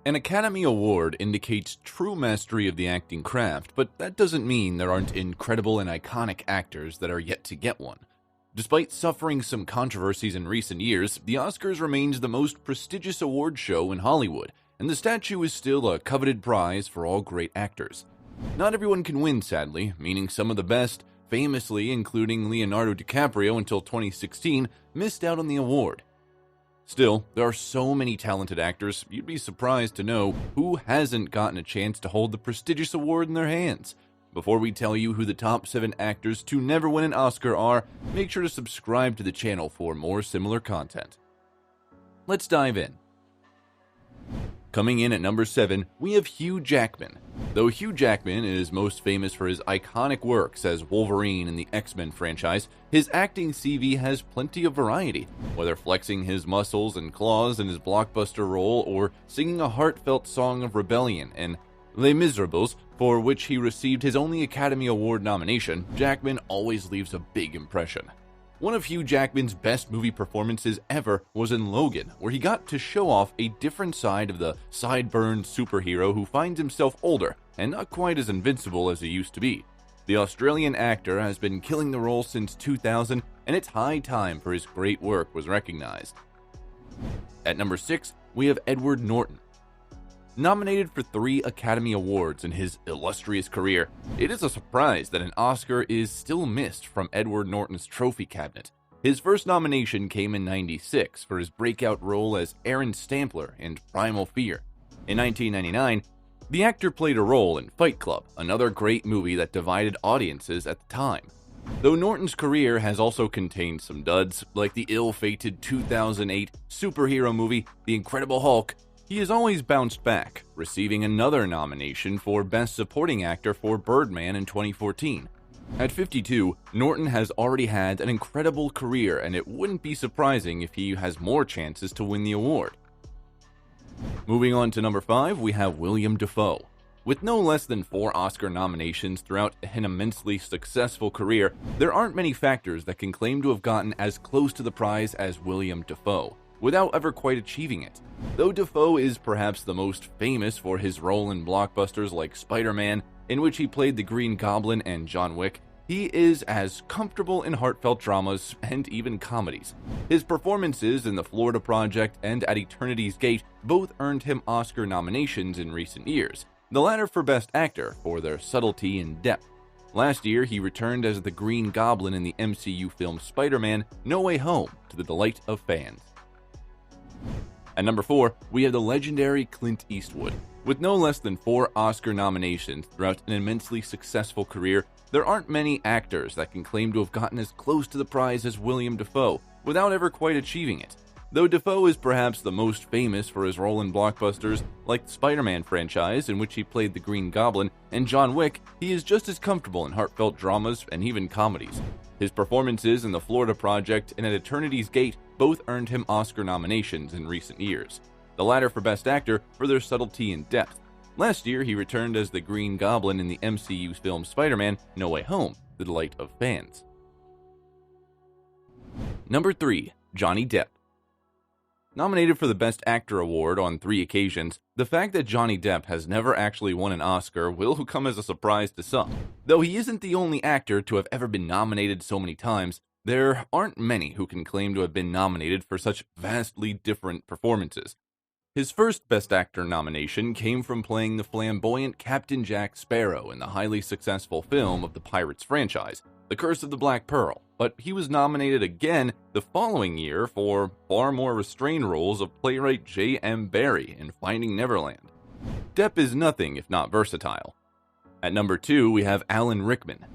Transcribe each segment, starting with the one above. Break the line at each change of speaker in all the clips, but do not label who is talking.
An Academy Award indicates true mastery of the acting craft, but that doesn't mean there aren't incredible and iconic actors that are yet to get one. Despite suffering some controversies in recent years, the Oscars remains the most prestigious award show in Hollywood, and the statue is still a coveted prize for all great actors. Not everyone can win, sadly, meaning some of the best, famously including Leonardo DiCaprio until 2016, missed out on the award. Still, there are so many talented actors, you'd be surprised to know who hasn't gotten a chance to hold the prestigious award in their hands. Before we tell you who the top 7 actors to never win an Oscar are, make sure to subscribe to the channel for more similar content. Let's dive in. Coming in at number 7, we have Hugh Jackman. Though Hugh Jackman is most famous for his iconic works as Wolverine in the X-Men franchise, his acting CV has plenty of variety, whether flexing his muscles and claws in his blockbuster role or singing a heartfelt song of rebellion in Les Miserables, for which he received his only Academy Award nomination. Jackman always leaves a big impression. One of Hugh Jackman's best movie performances ever was in Logan, where he got to show off a different side of the sideburns superhero who finds himself older and not quite as invincible as he used to be. The Australian actor has been killing the role since 2000, and it's high time for his great work was recognized. At number 6, we have Edward Norton. Nominated for 3 Academy Awards in his illustrious career, it is a surprise that an Oscar is still missed from Edward Norton's trophy cabinet. His first nomination came in '96 for his breakout role as Aaron Stampler in Primal Fear. In 1999, the actor played a role in Fight Club, another great movie that divided audiences at the time. Though Norton's career has also contained some duds, like the ill-fated 2008 superhero movie The Incredible Hulk, he has always bounced back, receiving another nomination for Best Supporting Actor for Birdman in 2014. At 52, Norton has already had an incredible career, and it wouldn't be surprising if he has more chances to win the award. Moving on to number 5, we have Willem Dafoe. With no less than 4 Oscar nominations throughout an immensely successful career, there aren't many factors that can claim to have gotten as close to the prize as Willem Dafoe, without ever quite achieving it. Though Dafoe is perhaps the most famous for his role in blockbusters like Spider-Man, in which he played the Green Goblin, and John Wick, he is as comfortable in heartfelt dramas and even comedies. His performances in The Florida Project and At Eternity's Gate both earned him Oscar nominations in recent years, the latter for Best Actor for their subtlety and depth. Last year, he returned as the Green Goblin in the MCU film Spider-Man: No Way Home, to the delight of fans. At number 4, we have the legendary Clint Eastwood. With no less than 4 Oscar nominations throughout an immensely successful career, there aren't many actors that can claim to have gotten as close to the prize as Willem Dafoe, without ever quite achieving it. Though Dafoe is perhaps the most famous for his role in blockbusters like the Spider-Man franchise, in which he played the Green Goblin, and John Wick, he is just as comfortable in heartfelt dramas and even comedies. His performances in The Florida Project and At Eternity's Gate both earned him Oscar nominations in recent years, the latter for Best Actor for their subtlety and depth. Last year, he returned as the Green Goblin in the MCU film Spider-Man: No Way Home, the delight of fans. Number 3, Johnny Depp. Nominated for the Best Actor award on 3 occasions, the fact that Johnny Depp has never actually won an Oscar will come as a surprise to some. Though he isn't the only actor to have ever been nominated so many times, there aren't many who can claim to have been nominated for such vastly different performances. His first Best Actor nomination came from playing the flamboyant Captain Jack Sparrow in the highly successful film of the Pirates franchise, The Curse of the Black Pearl, but he was nominated again the following year for far more restrained roles of playwright J.M. Barrie in Finding Neverland. Depp is nothing if not versatile. At number 2, we have Alan Rickman.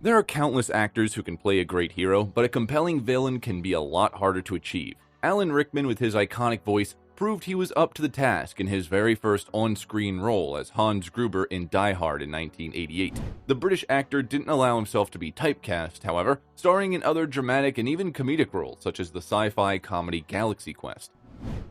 There are countless actors who can play a great hero, but a compelling villain can be a lot harder to achieve. Alan Rickman, with his iconic voice, proved he was up to the task in his very first on-screen role as Hans Gruber in Die Hard in 1988. The British actor didn't allow himself to be typecast, however, starring in other dramatic and even comedic roles such as the sci-fi comedy Galaxy Quest.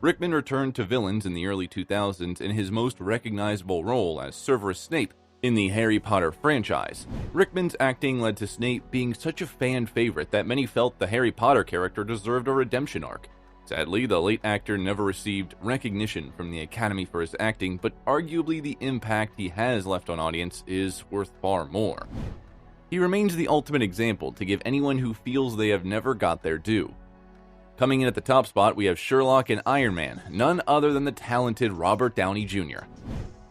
Rickman returned to villains in the early 2000s in his most recognizable role as Severus Snape in the Harry Potter franchise. Rickman's acting led to Snape being such a fan favorite that many felt the Harry Potter character deserved a redemption arc. Sadly, the late actor never received recognition from the Academy for his acting, but arguably the impact he has left on audience is worth far more. He remains the ultimate example to give anyone who feels they have never got their due. Coming in at the top spot, we have Sherlock and Iron Man, none other than the talented Robert Downey Jr.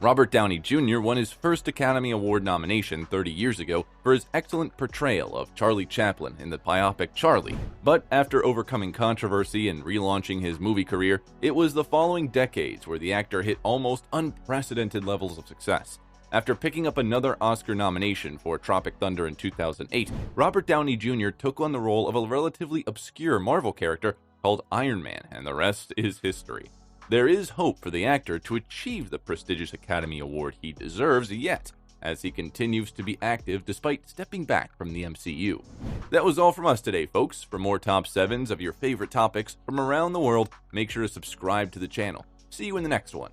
Robert Downey Jr. won his first Academy Award nomination 30 years ago for his excellent portrayal of Charlie Chaplin in the biopic Charlie, but after overcoming controversy and relaunching his movie career, it was the following decades where the actor hit almost unprecedented levels of success. After picking up another Oscar nomination for Tropic Thunder in 2008, Robert Downey Jr. took on the role of a relatively obscure Marvel character called Iron Man, and the rest is history. There is hope for the actor to achieve the prestigious Academy Award he deserves yet, as he continues to be active despite stepping back from the MCU. That was all from us today, folks. For more top 7s of your favorite topics from around the world, make sure to subscribe to the channel. See you in the next one.